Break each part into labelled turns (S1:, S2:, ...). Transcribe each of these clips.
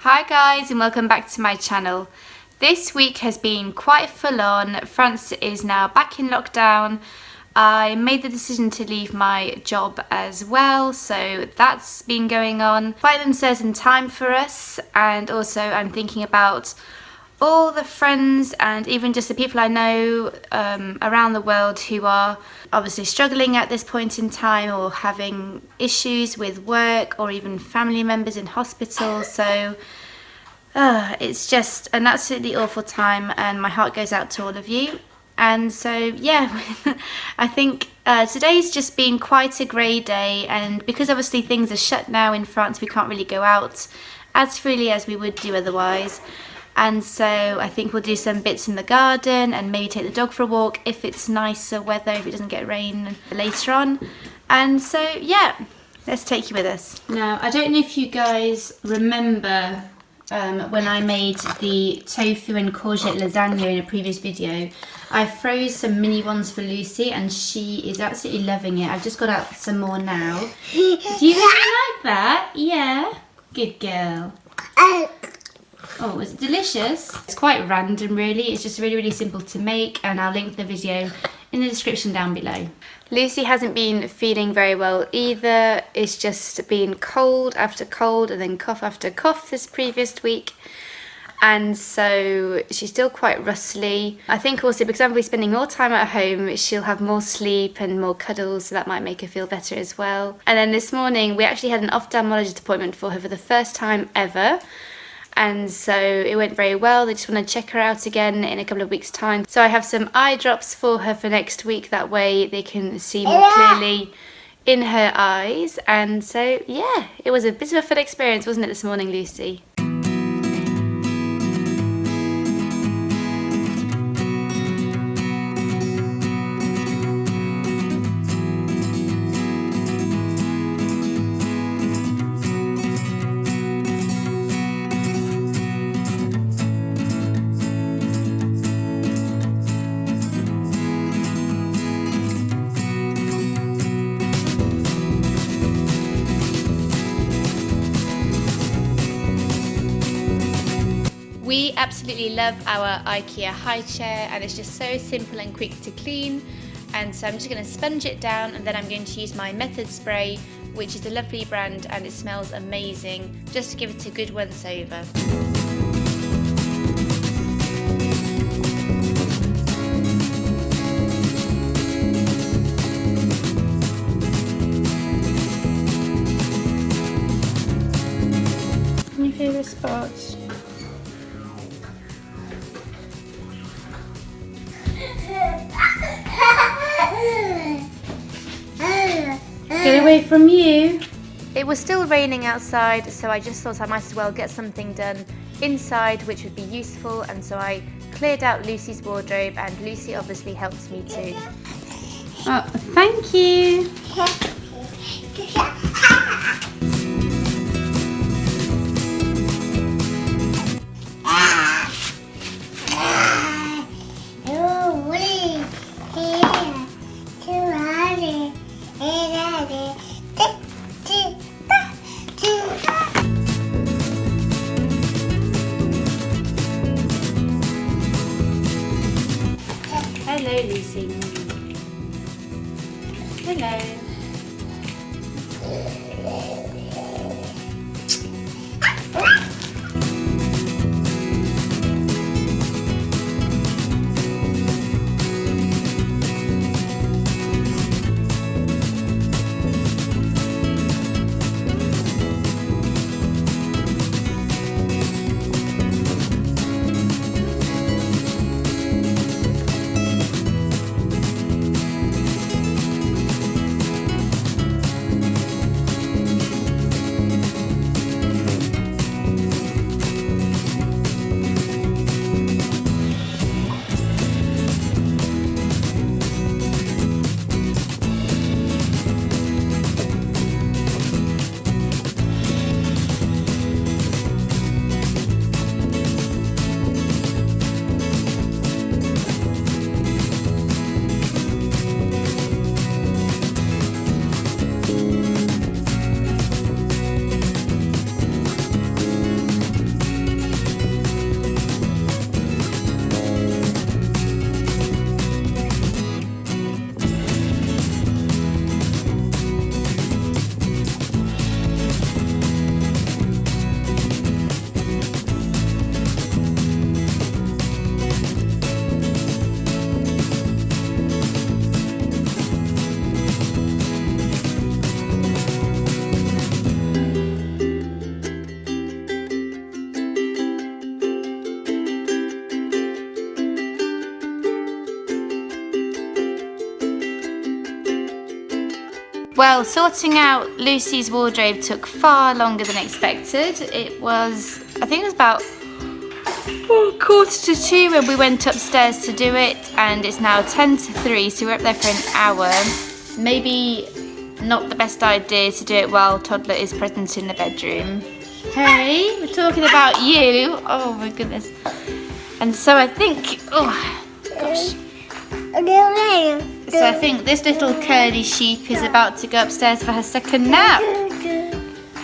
S1: Hi guys and welcome back to my channel. This week has been quite full on. France is now back in lockdown. I made the decision to leave my job as well, so that's been going on. Quite an uncertain time for us, and also I'm thinking about all the friends and even just the people I know around the world who are obviously struggling at this point in time or having issues with work or even family members in hospital. So it's just an absolutely awful time and my heart goes out to all of you. And so yeah, I think today's just been quite a grey day, and because obviously things are shut now in France, we can't really go out as freely as we would do otherwise. And so I think we'll do some bits in the garden and maybe take the dog for a walk if it's nicer weather, if it doesn't get rain later on. And so yeah, let's take you with us. Now, I don't know if you guys remember when I made the tofu and courgette lasagna in a previous video. I froze some mini ones for Lucy and she is absolutely loving it. I've just got out some more now. Do you really like that? Yeah? Good girl. Oh, is it delicious? It's quite random really. It's just really simple to make, and I'll link the video in the description down below. Lucy hasn't been feeling very well either. It's just been cold after cold and then cough after cough this previous week. And so she's still quite rustly. I think also because I'm going to be spending more time at home, she'll have more sleep and more cuddles, so that might make her feel better as well. And then this morning we actually had an ophthalmologist appointment for her for the first time ever. And so it went very well. They just want to check her out again in a couple of weeks' time. So I have some eye drops for her for next week. That way they can see more clearly in her eyes. And so yeah, it was a bit of a fun experience, wasn't it, this morning, Lucy? We absolutely love our IKEA high chair, and it's just so simple and quick to clean. And so I'm just going to sponge it down, and then I'm going to use my Method spray, which is a lovely brand and it smells amazing, just to give it a good once over. My favourite spots. Get away from you. It was still raining outside, so I just thought I might as well get something done inside which would be useful, and so I cleared out Lucy's wardrobe, and Lucy obviously helped me too. Oh, thank you. Hello, Lucy. Hello. Well, sorting out Lucy's wardrobe took far longer than expected. It was, I think it was about 1:45 when we went upstairs to do it, and it's now 2:50, so we're up there for an hour. Maybe not the best idea to do it while toddler is present in the bedroom. Hey, we're talking about you. Oh my goodness. And so I think, oh gosh. So I think this little curly sheep is about to go upstairs for her second nap.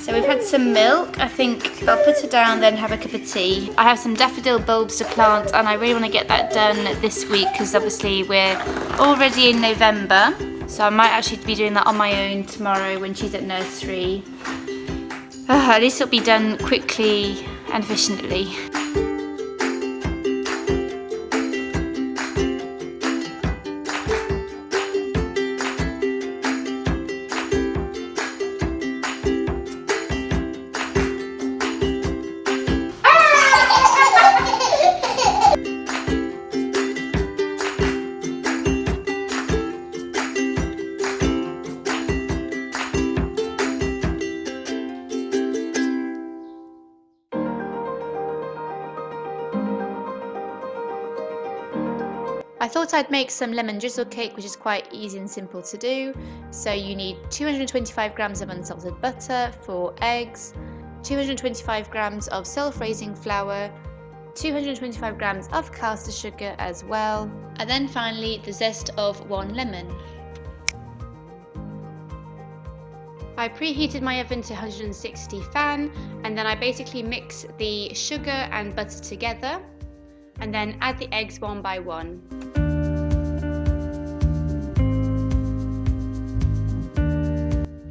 S1: So we've had some milk. I think I'll put her down, then have a cup of tea. I have some daffodil bulbs to plant, and I really want to get that done this week because obviously we're already in November. So I might actually be doing that on my own tomorrow when she's at nursery. At least it'll be done quickly and efficiently. I thought I'd make some lemon drizzle cake, which is quite easy and simple to do. So you need 225 grams of unsalted butter, 4 eggs, 225 grams of self-raising flour, 225 grams of caster sugar as well, and then finally the zest of 1 lemon. I preheated my oven to 160 fan, and then I basically mix the sugar and butter together and then add the eggs one by one.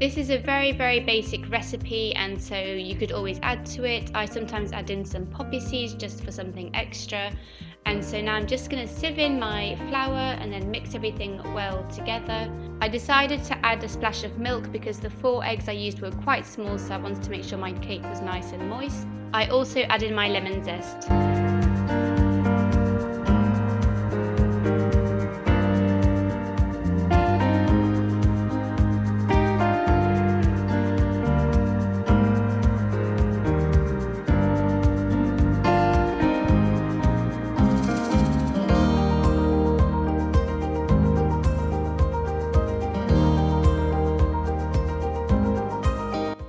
S1: This is a very basic recipe, and so you could always add to it. I sometimes add in some poppy seeds just for something extra. And so now I'm just going to sieve in my flour and then mix everything well together. I decided to add a splash of milk because the 4 eggs I used were quite small, so I wanted to make sure my cake was nice and moist. I also added my lemon zest.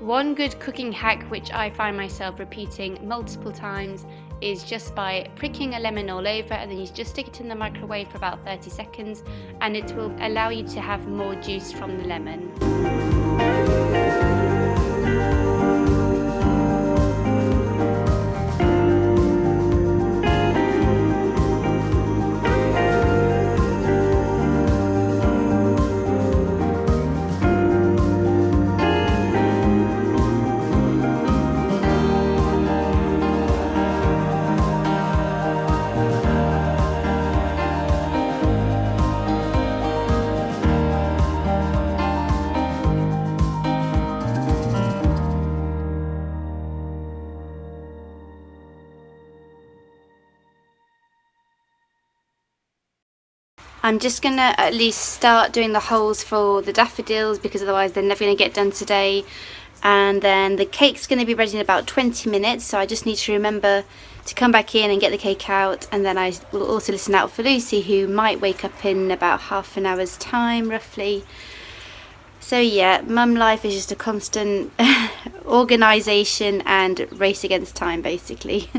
S1: One good cooking hack, which I find myself repeating multiple times, is just by pricking a lemon all over, and then you just stick it in the microwave for about 30 seconds and it will allow you to have more juice from the lemon. I'm just gonna at least start doing the holes for the daffodils because otherwise they're never gonna get done today. And then the cake's gonna be ready in about 20 minutes, so I just need to remember to come back in and get the cake out, and then I will also listen out for Lucy, who might wake up in about half an hour's time roughly. So yeah, mum life is just a constant organisation and race against time basically.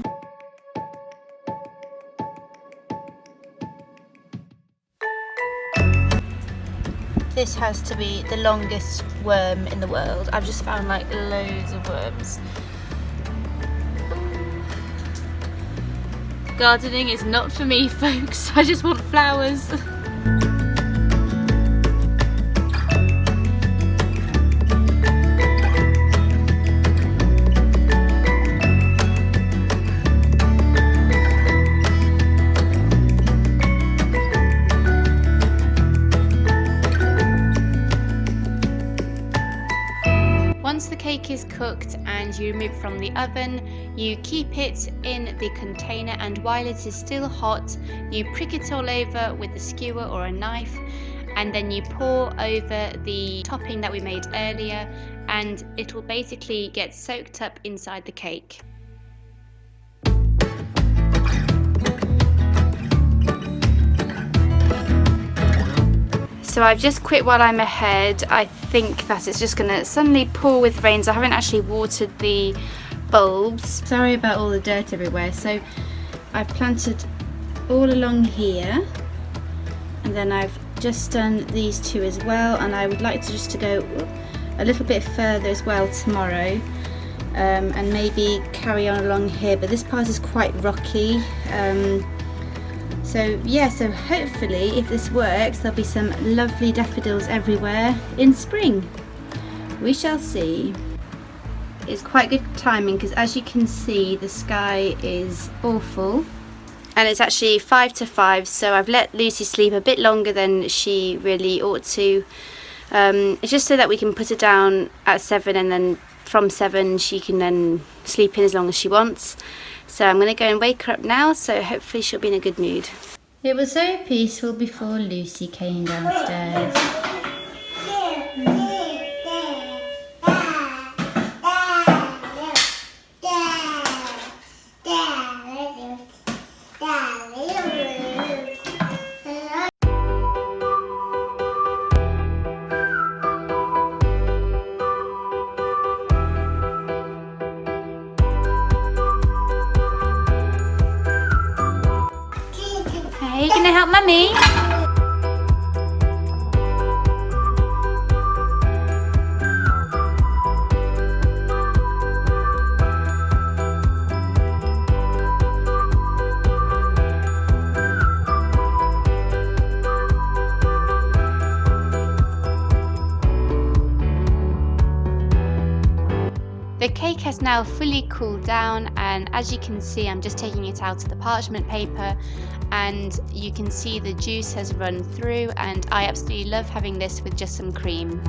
S1: This has to be the longest worm in the world. I've just found like loads of worms. Gardening is not for me, folks. I just want flowers. Once the cake is cooked and you remove it from the oven, you keep it in the container, and while it is still hot, you prick it all over with a skewer or a knife, and then you pour over the topping that we made earlier, and it will basically get soaked up inside the cake. So I've just quit while I'm ahead. I think that it's just gonna suddenly pour with rain, so I haven't actually watered the bulbs. Sorry about all the dirt everywhere. So I've planted all along here, and then I've just done these two as well, and I would like to just to go a little bit further as well tomorrow, and maybe carry on along here, but this part is quite rocky. So yeah, so hopefully if this works there'll be some lovely daffodils everywhere in spring. We shall see. It's quite good timing because, as you can see, the sky is awful. And it's actually 5 to 5, so I've let Lucy sleep a bit longer than she really ought to. It's just so that we can put her down at 7, and then from 7 she can then sleep in as long as she wants. So I'm going to go and wake her up now, so hopefully she'll be in a good mood. It was so peaceful before Lucy came downstairs. Hey, you gonna help Mummy? The cake has now fully cooled down, and as you can see, I'm just taking it out of the parchment paper, and you can see the juice has run through, and I absolutely love having this with just some cream.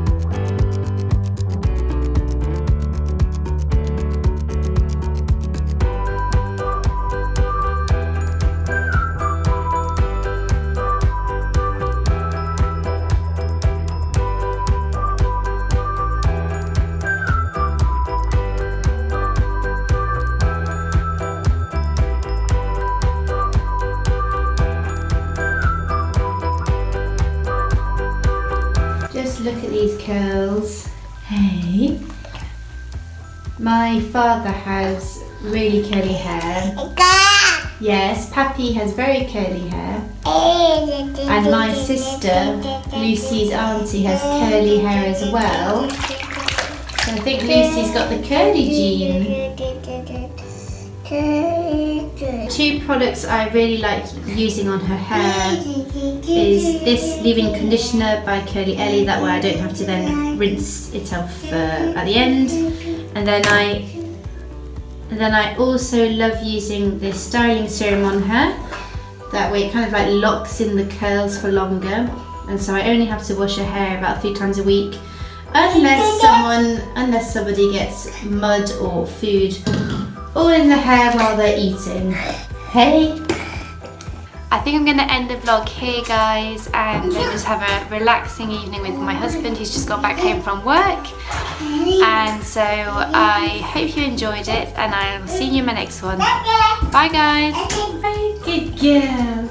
S1: Look at these curls. Hey. My father has really curly hair. Yes, Pappy has very curly hair. And my sister, Lucy's auntie, has curly hair as well. So I think Lucy's got the curly gene. Two products I really like using on her hair is this leave-in conditioner by Curly Ellie, that way I don't have to then rinse it off at the end. And then I also love using this styling serum on her, that way it kind of like locks in the curls for longer, and so I only have to wash her hair about 3 times a week, unless somebody gets mud or food all in the hair while they're eating. Hey! I think I'm going to end the vlog here, guys, and then just have a relaxing evening with my husband, who's just got back home from work. And so I hope you enjoyed it, and I'll see you in my next one. Bye, guys! Bye, good girl!